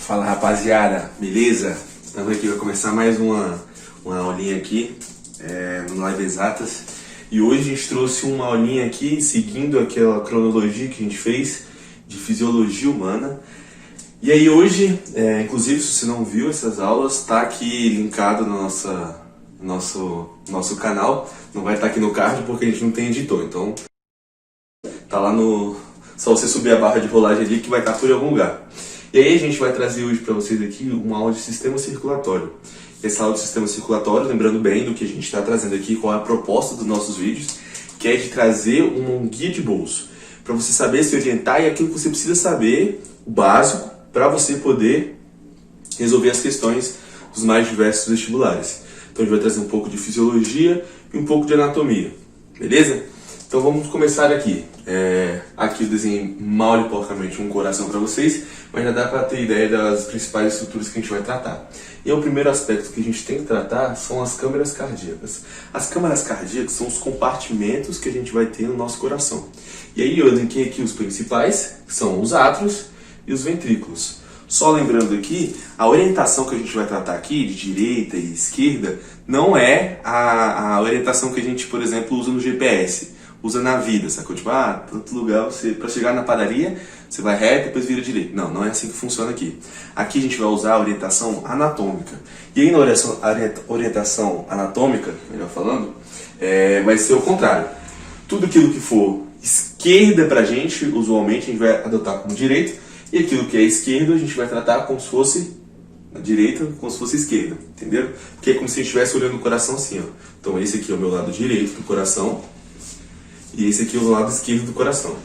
Fala rapaziada, beleza? Estamos aqui, vai começar mais uma aulinha aqui no Live Exatas. E hoje a gente trouxe uma aulinha aqui seguindo aquela cronologia que a gente fez de fisiologia humana. E aí hoje, inclusive se você não viu essas aulas, está aqui linkado no nosso canal. Não vai estar aqui no card porque a gente não tem editor, então tá lá no... Só você subir a barra de rolagem ali que vai estar por algum lugar. E aí a gente vai trazer hoje para vocês aqui uma aula de sistema circulatório. Essa aula de sistema circulatório, lembrando bem do que a gente está trazendo aqui, qual é a proposta dos nossos vídeos, que é de trazer um guia de bolso, para você saber se orientar e aquilo que você precisa saber, o básico, para você poder resolver as questões dos mais diversos vestibulares. Então a gente vai trazer um pouco de fisiologia e um pouco de anatomia, beleza? Então vamos começar aqui. Aqui eu desenhei mal e porcamente um coração para vocês, mas já dá para ter ideia das principais estruturas que a gente vai tratar. E o primeiro aspecto que a gente tem que tratar são as câmaras cardíacas. As câmaras cardíacas são os compartimentos que a gente vai ter no nosso coração. E aí eu elenquei aqui os principais, que são os átrios e os ventrículos. Só lembrando aqui, a orientação que a gente vai tratar aqui, de direita e esquerda, não é a orientação que a gente, por exemplo, usa no GPS. Usa na vida, sacou? Tipo, tanto lugar, você, pra chegar na padaria, você vai reto e depois vira direito. Não, não é assim que funciona aqui. Aqui a gente vai usar a orientação anatômica. E aí na orientação anatômica, melhor falando, vai ser o contrário. Tudo aquilo que for esquerda pra gente, usualmente a gente vai adotar como direito, e aquilo que é esquerdo a gente vai tratar como se fosse a direita, como se fosse a esquerda, entendeu? Porque é como se a gente estivesse olhando o coração assim, ó. Então esse aqui é o meu lado direito do coração, e esse aqui é o lado esquerdo do coração.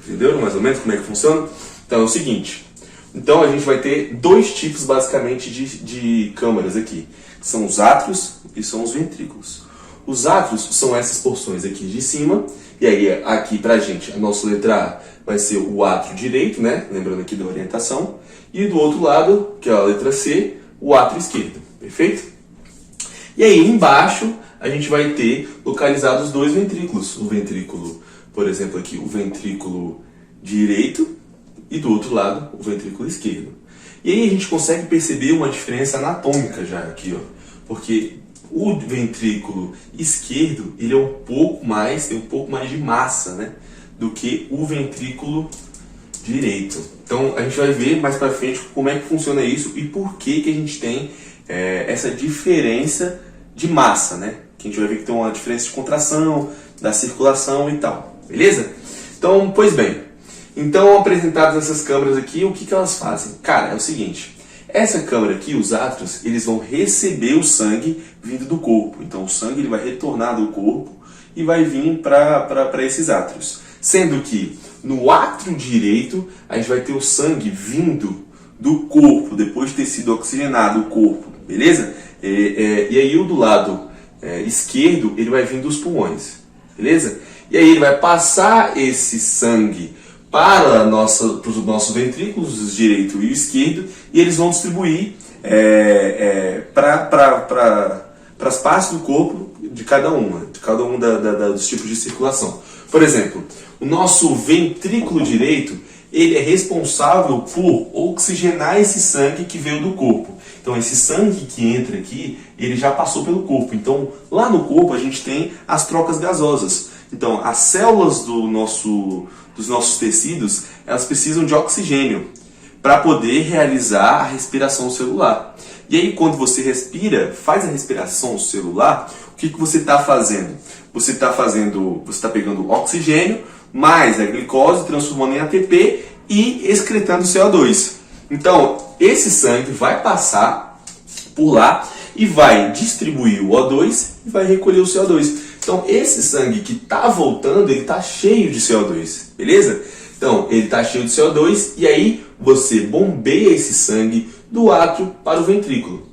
Entenderam mais ou menos como é que funciona? Então é o seguinte. Então a gente vai ter dois tipos basicamente de câmaras aqui. Que são os átrios e são os ventrículos. Os átrios são essas porções aqui de cima. E aí aqui pra gente, a nossa letra A vai ser o átrio direito, né? Lembrando aqui da orientação. E do outro lado, que é a letra C, o átrio esquerdo. Perfeito? E aí embaixo a gente vai ter localizados dois ventrículos. O ventrículo, por exemplo aqui, o ventrículo direito e do outro lado o ventrículo esquerdo. E aí a gente consegue perceber uma diferença anatômica já aqui, ó. Porque o ventrículo esquerdo, ele é tem um pouco mais de massa, né, do que o ventrículo direito. Então a gente vai ver mais pra frente como é que funciona isso e por que a gente tem essa diferença de massa, né? Que a gente vai ver que tem uma diferença de contração, da circulação e tal, beleza? Então, pois bem, então apresentadas essas câmaras aqui, o que elas fazem? Cara, é o seguinte, essa câmara aqui, os átrios, eles vão receber o sangue vindo do corpo. Então o sangue ele vai retornar do corpo e vai vir para esses átrios. Sendo que no átrio direito, a gente vai ter o sangue vindo do corpo, depois de ter sido oxigenado o corpo, beleza? E aí o do lado esquerdo, ele vai vir dos pulmões, beleza? E aí ele vai passar esse sangue para os nossos ventrículos, os direito e o esquerdo, e eles vão distribuir para as partes do corpo de cada um dos tipos de circulação. Por exemplo, o nosso ventrículo direito, ele é responsável por oxigenar esse sangue que veio do corpo. Então esse sangue que entra aqui, ele já passou pelo corpo. Então lá no corpo a gente tem as trocas gasosas. Então as células dos nossos tecidos, elas precisam de oxigênio para poder realizar a respiração celular. E aí quando você respira, faz a respiração celular, o que você está fazendo? Você está pegando oxigênio mais a glicose, transformando em ATP e excretando CO2. Então, esse sangue vai passar por lá e vai distribuir o O2 e vai recolher o CO2. Então, esse sangue que está voltando, ele está cheio de CO2, beleza? Então, ele está cheio de CO2 e aí você bombeia esse sangue do átrio para o ventrículo.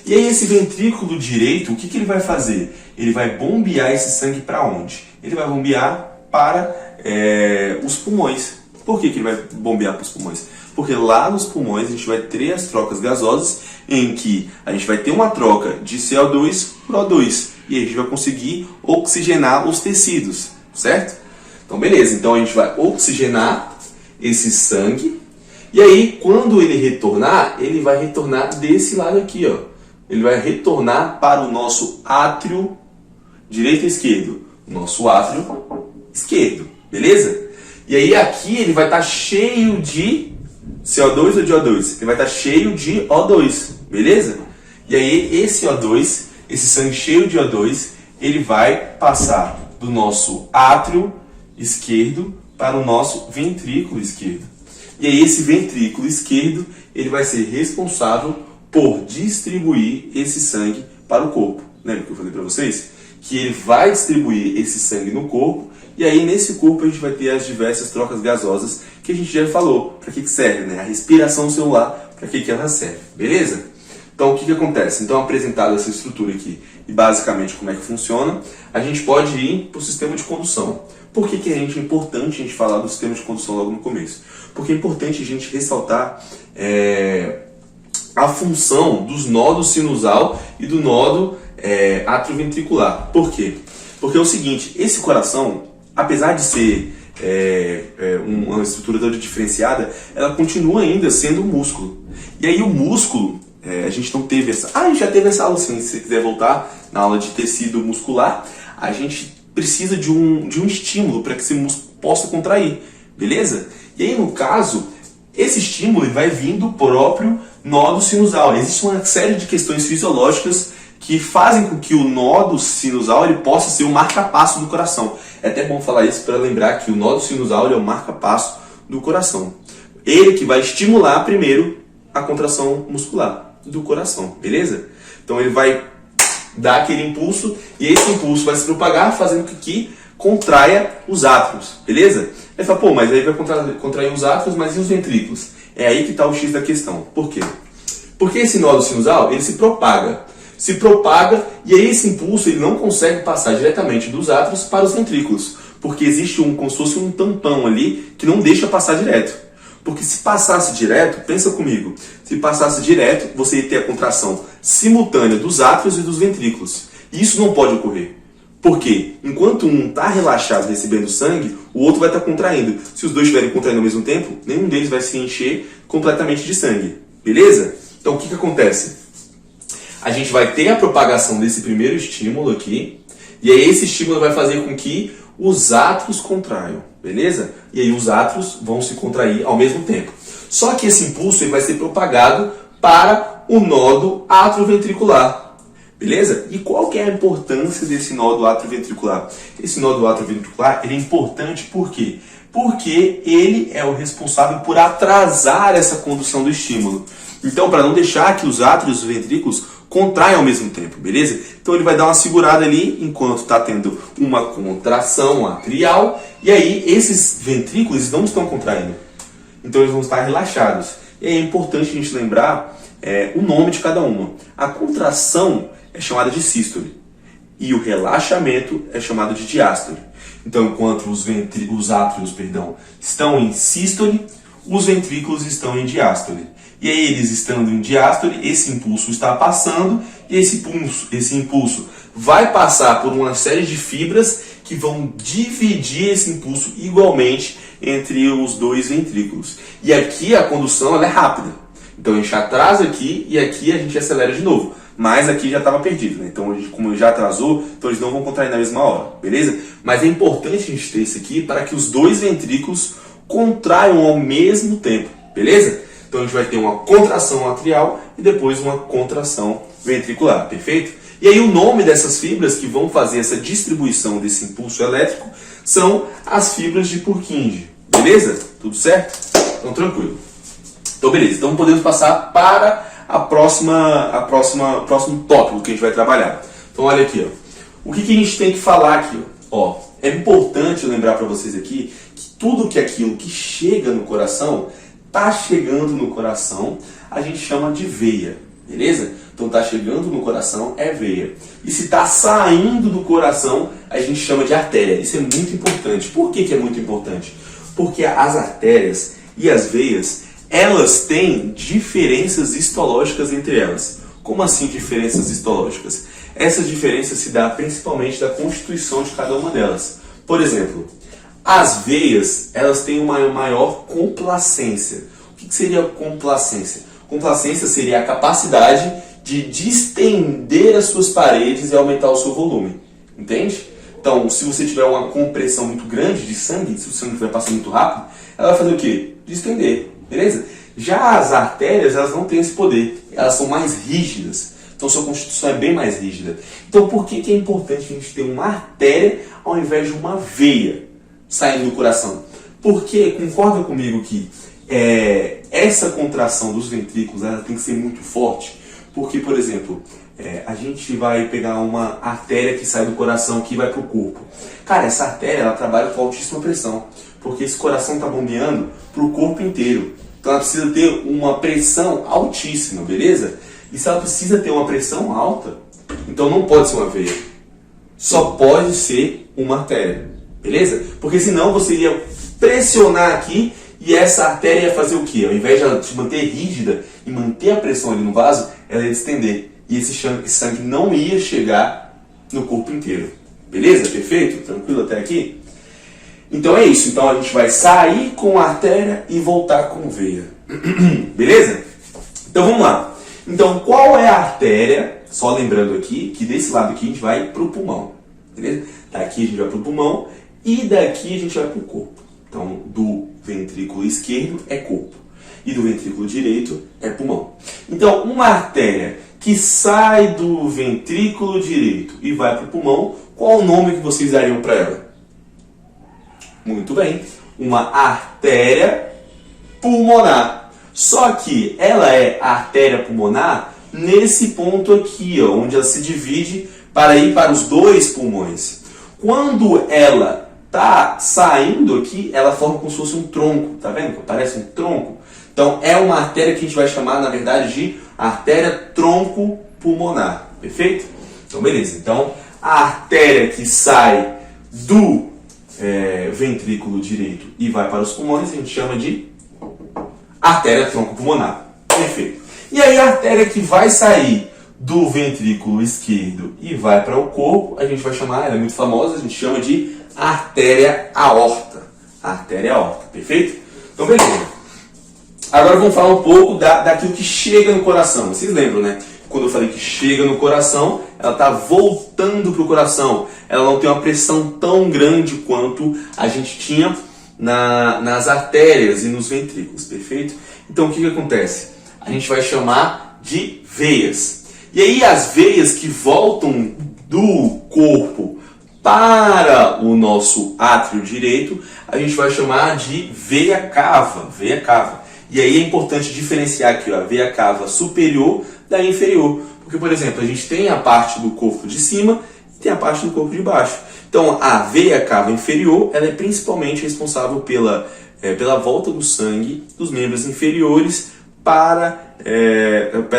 E aí esse ventrículo direito, o que ele vai fazer? Ele vai bombear esse sangue para onde? Ele vai bombear para os pulmões. Por que ele vai bombear para os pulmões? Porque lá nos pulmões a gente vai ter as trocas gasosas em que a gente vai ter uma troca de CO2 por O2 e a gente vai conseguir oxigenar os tecidos, certo? Então beleza, então a gente vai oxigenar esse sangue E aí, quando ele retornar, ele vai retornar desse lado aqui, ó. Ele vai retornar para o nosso átrio direito e esquerdo. Nosso átrio esquerdo, beleza? E aí aqui ele vai estar cheio de CO2 ou de O2? Ele vai estar cheio de O2, beleza? E aí esse O2, esse sangue cheio de O2, ele vai passar do nosso átrio esquerdo para o nosso ventrículo esquerdo. E aí esse ventrículo esquerdo, ele vai ser responsável por distribuir esse sangue para o corpo. Lembra que eu falei para vocês? Que ele vai distribuir esse sangue no corpo, e aí nesse corpo a gente vai ter as diversas trocas gasosas que a gente já falou. Para que serve, né? A respiração celular, para que ela serve, beleza? Então o que acontece? Então, apresentada essa estrutura aqui e basicamente como é que funciona, a gente pode ir para o sistema de condução. Por que é importante a gente falar do sistema de condução logo no começo? Porque é importante a gente ressaltar a função dos nodos sinusal e do nodo atrioventricular. Por quê? Porque é o seguinte, esse coração, apesar de ser uma estrutura toda diferenciada, ela continua ainda sendo um músculo. E aí o músculo, a gente não teve essa... a gente já teve essa aula, se você quiser voltar na aula de tecido muscular, a gente precisa de um estímulo para que esse músculo possa contrair, beleza? E aí no caso, esse estímulo vai vir do próprio nodo sinusal. Existe uma série de questões fisiológicas que fazem com que o nodo sinusal ele possa ser o marca-passo do coração. É até bom falar isso para lembrar que o nodo sinusal ele é o marca-passo do coração. Ele que vai estimular primeiro a contração muscular do coração, beleza? Então ele vai dar aquele impulso e esse impulso vai se propagar fazendo com que contraia os átrios, beleza? Aí fala, pô, mas aí vai contrair os átrios, mas e os ventrículos? É aí que está o X da questão. Por quê? Porque esse nodo sinusal, ele se propaga e aí esse impulso ele não consegue passar diretamente dos átrios para os ventrículos, porque existe como se fosse um tampão ali que não deixa passar direto. Porque se passasse direto, pensa comigo, se passasse direto, você ia ter a contração simultânea dos átrios e dos ventrículos. E isso não pode ocorrer. Por quê? Enquanto um está relaxado recebendo sangue, o outro vai estar contraindo. Se os dois estiverem contraindo ao mesmo tempo, nenhum deles vai se encher completamente de sangue. Beleza? Então o que acontece? A gente vai ter a propagação desse primeiro estímulo aqui, e aí esse estímulo vai fazer com que os átrios contraiam, beleza? E aí os átrios vão se contrair ao mesmo tempo. Só que esse impulso ele vai ser propagado para o nodo atrioventricular, beleza? E qual que é a importância desse nodo atrioventricular? Esse nodo atrioventricular ele é importante por quê? Porque ele é o responsável por atrasar essa condução do estímulo. Então, para não deixar que os átrios e os ventrículos contraem ao mesmo tempo, beleza? Então ele vai dar uma segurada ali enquanto está tendo uma contração atrial e aí esses ventrículos não estão contraindo. Então eles vão estar relaxados. E aí é importante a gente lembrar o nome de cada uma. A contração é chamada de sístole e o relaxamento é chamado de diástole. Então enquanto os átrios estão em sístole, os ventrículos estão em diástole. E aí eles estando em diástole, esse impulso está passando e esse impulso vai passar por uma série de fibras que vão dividir esse impulso igualmente entre os dois ventrículos. E aqui a condução ela é rápida. Então a gente atrasa aqui e aqui a gente acelera de novo. Mas aqui já estava perdido, né? Então como já atrasou, então eles não vão contrair na mesma hora, beleza? Mas é importante a gente ter isso aqui para que os dois ventrículos contraiam ao mesmo tempo, beleza? Então a gente vai ter uma contração atrial e depois uma contração ventricular, perfeito? E aí o nome dessas fibras que vão fazer essa distribuição desse impulso elétrico são as fibras de Purkinje, beleza? Tudo certo? Então tranquilo. Então beleza, então podemos passar para o próximo tópico que a gente vai trabalhar. Então olha aqui, ó. O que a gente tem que falar aqui? Ó, é importante lembrar para vocês aqui que tudo aquilo que chega no coração está chegando no coração, a gente chama de veia, beleza? Então está chegando no coração é veia. E se está saindo do coração, a gente chama de artéria. Isso é muito importante. Por que é muito importante? Porque as artérias e as veias, elas têm diferenças histológicas entre elas. Como assim diferenças histológicas? Essas diferenças se dão principalmente da constituição de cada uma delas. Por exemplo, as veias, elas têm uma maior complacência. O que que seria complacência? Complacência seria a capacidade de distender as suas paredes e aumentar o seu volume. Entende? Então, se você tiver uma compressão muito grande de sangue, se o sangue estiver passando muito rápido, ela vai fazer o quê? Distender. Beleza? Já as artérias, elas não têm esse poder. Elas são mais rígidas. Então, sua constituição é bem mais rígida. Então, por que é importante a gente ter uma artéria ao invés de uma veia saindo do coração? Porque, concorda comigo que essa contração dos ventrículos ela tem que ser muito forte? Porque, por exemplo, a gente vai pegar uma artéria que sai do coração que vai para o corpo. Cara, essa artéria ela trabalha com altíssima pressão, porque esse coração está bombeando para o corpo inteiro. Então ela precisa ter uma pressão altíssima, beleza? E se ela precisa ter uma pressão alta, então não pode ser uma veia. Só pode ser uma artéria, beleza? Porque senão você iria pressionar aqui e essa artéria ia fazer o quê? Ao invés de ela se manter rígida e manter a pressão ali no vaso, ela ia distender. E esse sangue não ia chegar no corpo inteiro. Beleza? Perfeito? Tranquilo até aqui? Então é isso. Então a gente vai sair com a artéria e voltar com veia. Beleza? Então vamos lá. Então qual é a artéria? Só lembrando aqui que desse lado aqui a gente vai para o pulmão. Beleza? Daqui a gente vai para o pulmão e daqui a gente vai para o corpo. Então do ventrículo esquerdo é corpo e do ventrículo direito é pulmão. Então uma artéria que sai do ventrículo direito e vai para o pulmão, qual o nome que vocês dariam para ela? Muito bem, uma artéria pulmonar. Só que ela é a artéria pulmonar nesse ponto aqui, ó, onde ela se divide para ir para os dois pulmões. Quando ela está saindo aqui, ela forma como se fosse um tronco, tá vendo? Parece um tronco. Então é uma artéria que a gente vai chamar, na verdade, de artéria tronco pulmonar. Perfeito? Então beleza. Então a artéria que sai do ventrículo direito e vai para os pulmões a gente chama de artéria tronco pulmonar. Perfeito. E aí a artéria que vai sair do ventrículo esquerdo e vai para o corpo, a gente vai chamar, ela é muito famosa, a gente chama de artéria aorta. Artéria aorta. Perfeito? Então beleza. Agora vamos falar um pouco daquilo que chega no coração. Vocês lembram, né? Quando eu falei que chega no coração, ela está voltando para o coração. Ela não tem uma pressão tão grande quanto a gente tinha nas artérias e nos ventrículos, perfeito? Então o que acontece? A gente vai chamar de veias. E aí as veias que voltam do corpo para o nosso átrio direito, a gente vai chamar de veia cava. Veia cava. E aí é importante diferenciar aqui ó, a veia cava superior da inferior. Porque, por exemplo, a gente tem a parte do corpo de cima e tem a parte do corpo de baixo. Então, a veia cava inferior ela é principalmente responsável pela volta do sangue dos membros inferiores para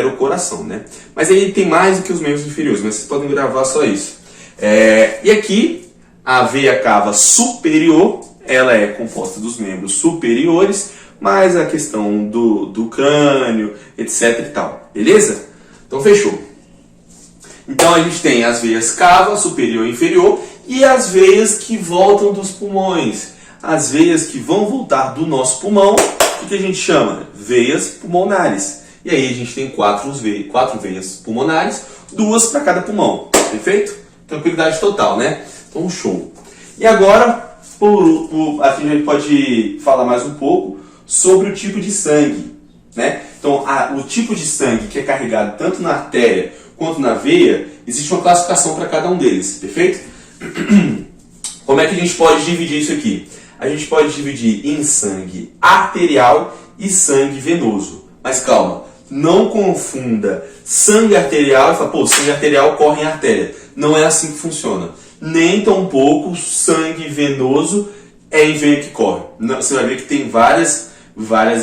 o coração. Né? Mas aí tem mais do que os membros inferiores, mas vocês podem gravar só isso. E aqui, a veia cava superior ela é composta dos membros superiores, mais a questão do crânio, etc e tal. Beleza? Então fechou. Então a gente tem as veias cava, superior e inferior, e as veias que voltam dos pulmões. As veias que vão voltar do nosso pulmão, o que a gente chama? Veias pulmonares. E aí a gente tem quatro veias pulmonares, 2 para cada pulmão. Perfeito? Tranquilidade total, né? Então show. E agora, aqui a gente pode falar mais um pouco sobre o tipo de sangue, né? Então, o tipo de sangue que é carregado tanto na artéria quanto na veia, existe uma classificação para cada um deles, perfeito? Como é que a gente pode dividir isso aqui? A gente pode dividir em sangue arterial e sangue venoso. Mas calma, não confunda sangue arterial e fala, pô, sangue arterial corre em artéria. Não é assim que funciona. Nem tampouco sangue venoso é em veia que corre. Você vai ver que tem várias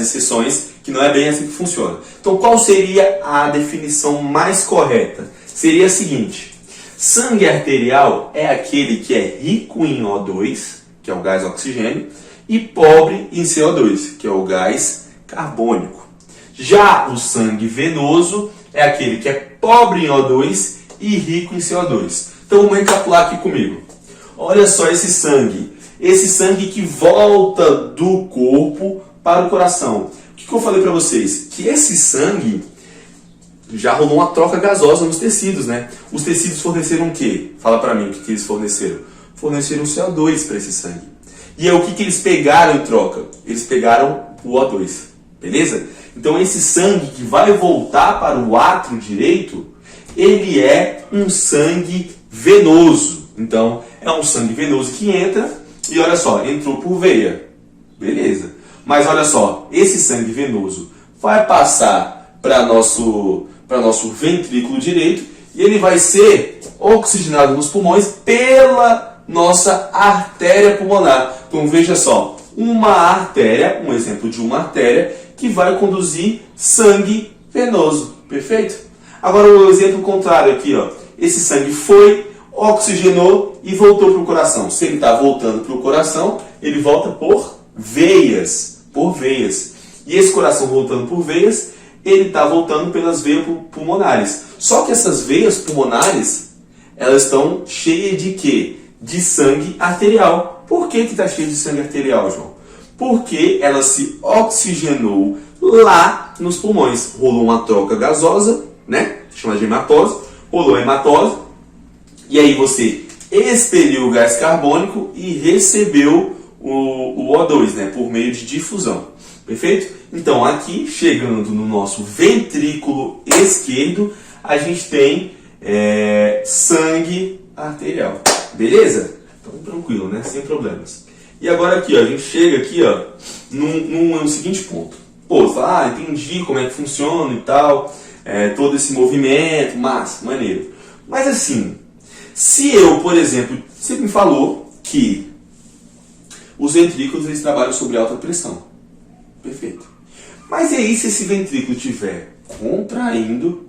exceções que não é bem assim que funciona. Então, qual seria a definição mais correta? Seria a seguinte: sangue arterial é aquele que é rico em O2, que é o gás oxigênio, e pobre em CO2, que é o gás carbônico. Já o sangue venoso é aquele que é pobre em O2 e rico em CO2. Então, vamos recapitular aqui comigo. Olha só esse sangue que volta do corpo para o coração. O que que eu falei para vocês? Que esse sangue já rolou uma troca gasosa nos tecidos, né? Os tecidos forneceram o quê? Fala para mim o que eles forneceram. Forneceram CO2 para esse sangue. E aí o que eles pegaram em troca? Eles pegaram o O2, beleza? Então esse sangue que vai voltar para o átrio direito, ele é um sangue venoso. Então é um sangue venoso que entra e olha só, entrou por veia, beleza? Mas olha só, esse sangue venoso vai passar para nosso ventrículo direito e ele vai ser oxigenado nos pulmões pela nossa artéria pulmonar. Então veja só, uma artéria, um exemplo de uma artéria que vai conduzir sangue venoso, perfeito? Agora o exemplo contrário aqui, ó, esse sangue foi, oxigenou e voltou para o coração. Se ele está voltando para o coração, ele volta por veias, E esse coração voltando por veias, ele está voltando pelas veias pulmonares. Só que essas veias pulmonares, elas estão cheias de quê? De sangue arterial. Por que está cheio de sangue arterial, João? Porque ela se oxigenou lá nos pulmões. Rolou uma troca gasosa, né? Chama de hematose. Rolou a hematose. E aí você expeliu o gás carbônico e recebeu o O2, né? Por meio de difusão. Perfeito? Então, aqui, chegando no nosso ventrículo esquerdo, a gente tem sangue arterial. Beleza? Então, tranquilo, né? Sem problemas. E agora aqui, ó, a gente chega aqui, ó, no seguinte ponto. Pô, você fala, entendi como é que funciona e tal, todo esse movimento, massa, maneiro. Mas assim, se eu, por exemplo, você me falou que os ventrículos eles trabalham sobre alta pressão. Perfeito. Mas e aí, se esse ventrículo estiver contraindo,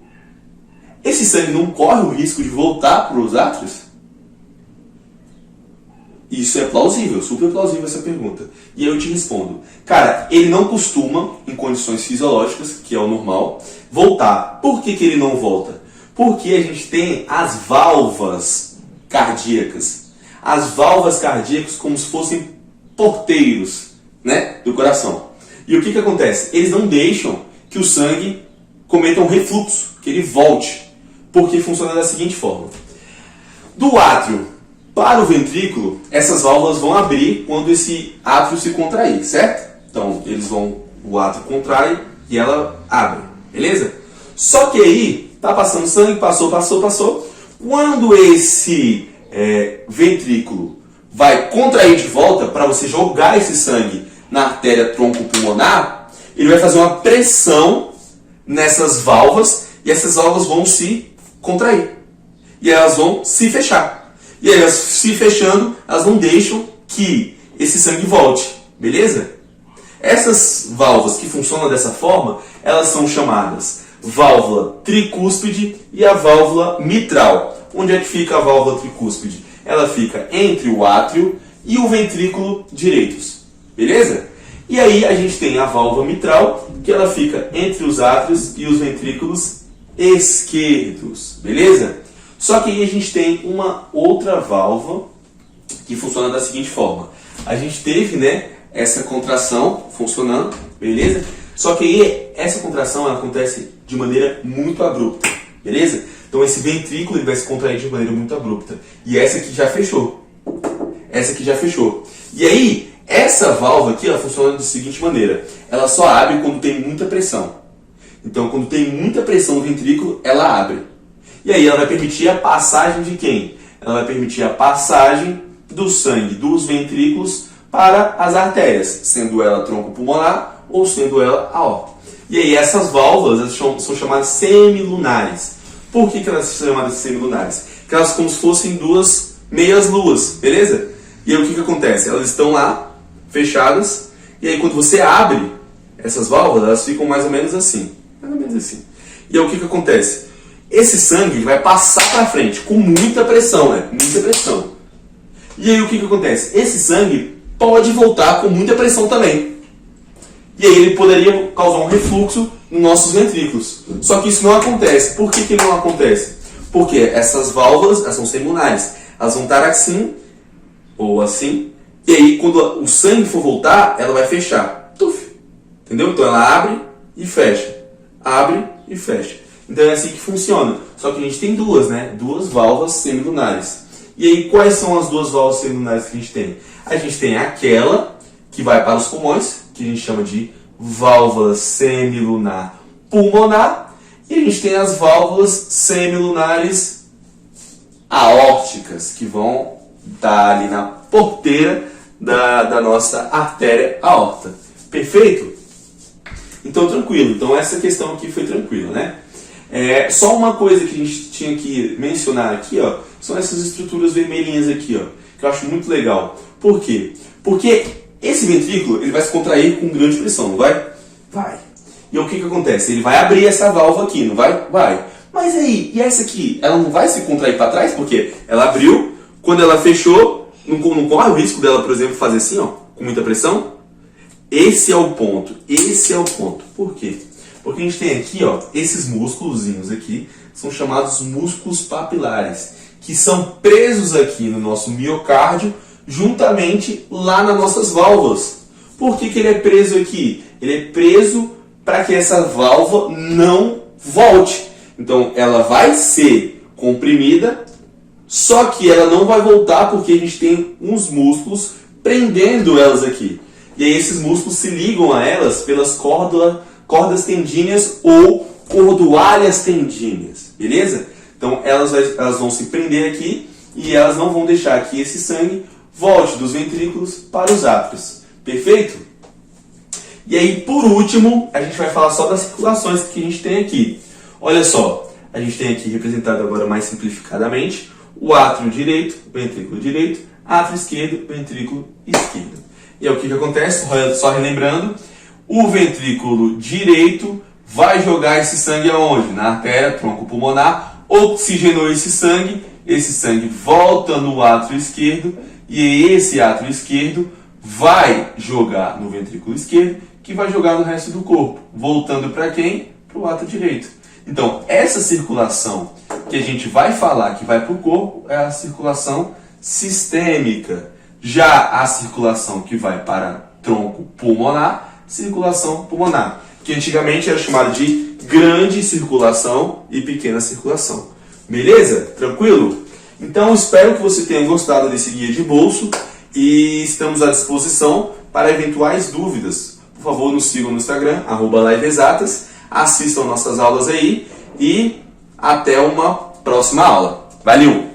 esse sangue não corre o risco de voltar para os átrios? Isso é plausível, super plausível essa pergunta. E aí eu te respondo. Cara, ele não costuma, em condições fisiológicas, que é o normal, voltar. Por que ele não volta? Porque a gente tem as válvulas cardíacas. As válvulas cardíacas como se fossem porteiros, né, do coração. E o que acontece? Eles não deixam que o sangue cometa um refluxo, que ele volte. Porque funciona da seguinte forma. Do átrio para o ventrículo, essas válvulas vão abrir quando esse átrio se contrair, certo? Então, o átrio contrai e ela abre, beleza? Só que aí, tá passando sangue, passou. Quando esse ventrículo vai contrair de volta, para você jogar esse sangue na artéria tronco-pulmonar, ele vai fazer uma pressão nessas válvulas e essas válvulas vão se contrair. E elas vão se fechar. E aí, elas se fechando, elas não deixam que esse sangue volte, beleza? Essas válvulas que funcionam dessa forma, elas são chamadas válvula tricúspide e a válvula mitral. Onde é que fica a válvula tricúspide? Ela fica entre o átrio e o ventrículo direitos, beleza? E aí a gente tem a válvula mitral, que ela fica entre os átrios e os ventrículos esquerdos, beleza? Só que aí a gente tem uma outra válvula que funciona da seguinte forma. A gente teve, né, essa contração funcionando, beleza? Só que aí essa contração ela acontece de maneira muito abrupta, beleza? Então esse ventrículo ele vai se contrair de maneira muito abrupta. E essa aqui já fechou. E aí, essa válvula aqui ela funciona da seguinte maneira. Ela só abre quando tem muita pressão. Então quando tem muita pressão no ventrículo, ela abre. E aí ela vai permitir a passagem de quem? Ela vai permitir a passagem do sangue dos ventrículos para as artérias, sendo ela tronco pulmonar ou sendo ela aorta. E aí essas válvulas elas são chamadas semilunares. Por que elas são chamadas semilunares? Porque elas são como se fossem duas meias luas, beleza? E aí o que acontece? Elas estão lá, fechadas, e aí quando você abre essas válvulas, elas ficam mais ou menos assim. E aí o que acontece? Esse sangue ele vai passar para frente com muita pressão, né? Muita pressão. E aí o que acontece? Esse sangue pode voltar com muita pressão também. E aí ele poderia causar um refluxo nos nossos ventrículos. Só que isso não acontece. Por que não acontece? Porque essas válvulas elas são semilunares. Elas vão estar assim ou assim. E aí quando o sangue for voltar, ela vai fechar. Tuf. Entendeu? Então ela abre e fecha. Abre e fecha. Então é assim que funciona. Só que a gente tem duas, né? Duas válvulas semilunares. E aí, quais são as duas válvulas semilunares que a gente tem? A gente tem aquela que vai para os pulmões, que a gente chama de válvula semilunar pulmonar. E a gente tem as válvulas semilunares aórticas, que vão estar ali na porteira da nossa artéria aorta. Perfeito? Então, tranquilo. Então, essa questão aqui foi tranquila, né? Só uma coisa que a gente tinha que mencionar aqui, ó, são essas estruturas vermelhinhas aqui, ó, que eu acho muito legal. Por quê? Porque esse ventrículo ele vai se contrair com grande pressão, não vai? Vai. E o que acontece? Ele vai abrir essa válvula aqui, não vai? Vai. Mas aí, e essa aqui? Ela não vai se contrair para trás? Porque ela abriu, quando ela fechou, não corre o risco dela, por exemplo, fazer assim, ó, com muita pressão? Esse é o ponto. Esse é o ponto. Por quê? Porque a gente tem aqui, ó, esses músculozinhos aqui, são chamados músculos papilares, que são presos aqui no nosso miocárdio, juntamente lá nas nossas válvulas. Por que ele é preso aqui? Ele é preso para que essa válvula não volte. Então, ela vai ser comprimida, só que ela não vai voltar porque a gente tem uns músculos prendendo elas aqui. E aí esses músculos se ligam a elas pelas cordas tendíneas ou cordoalhas tendíneas, beleza? Então elas vão se prender aqui e elas não vão deixar que esse sangue volte dos ventrículos para os átrios. Perfeito? E aí, por último, a gente vai falar só das circulações que a gente tem aqui. Olha só, a gente tem aqui representado agora mais simplificadamente o átrio direito, ventrículo direito, átrio esquerdo, ventrículo esquerdo. E aí o que acontece? Só relembrando, o ventrículo direito vai jogar esse sangue aonde? Na artéria tronco pulmonar, oxigenou esse sangue volta no átrio esquerdo e esse átrio esquerdo vai jogar no ventrículo esquerdo, que vai jogar no resto do corpo, voltando para quem? Para o átrio direito. Então, essa circulação que a gente vai falar que vai para o corpo é a circulação sistêmica. Já a circulação que vai para tronco pulmonar, circulação pulmonar, que antigamente era chamada de grande circulação e pequena circulação. Beleza? Tranquilo? Então, espero que você tenha gostado desse guia de bolso e estamos à disposição para eventuais dúvidas. Por favor, nos sigam no Instagram, @liveexatas, assistam nossas aulas aí e até uma próxima aula. Valeu!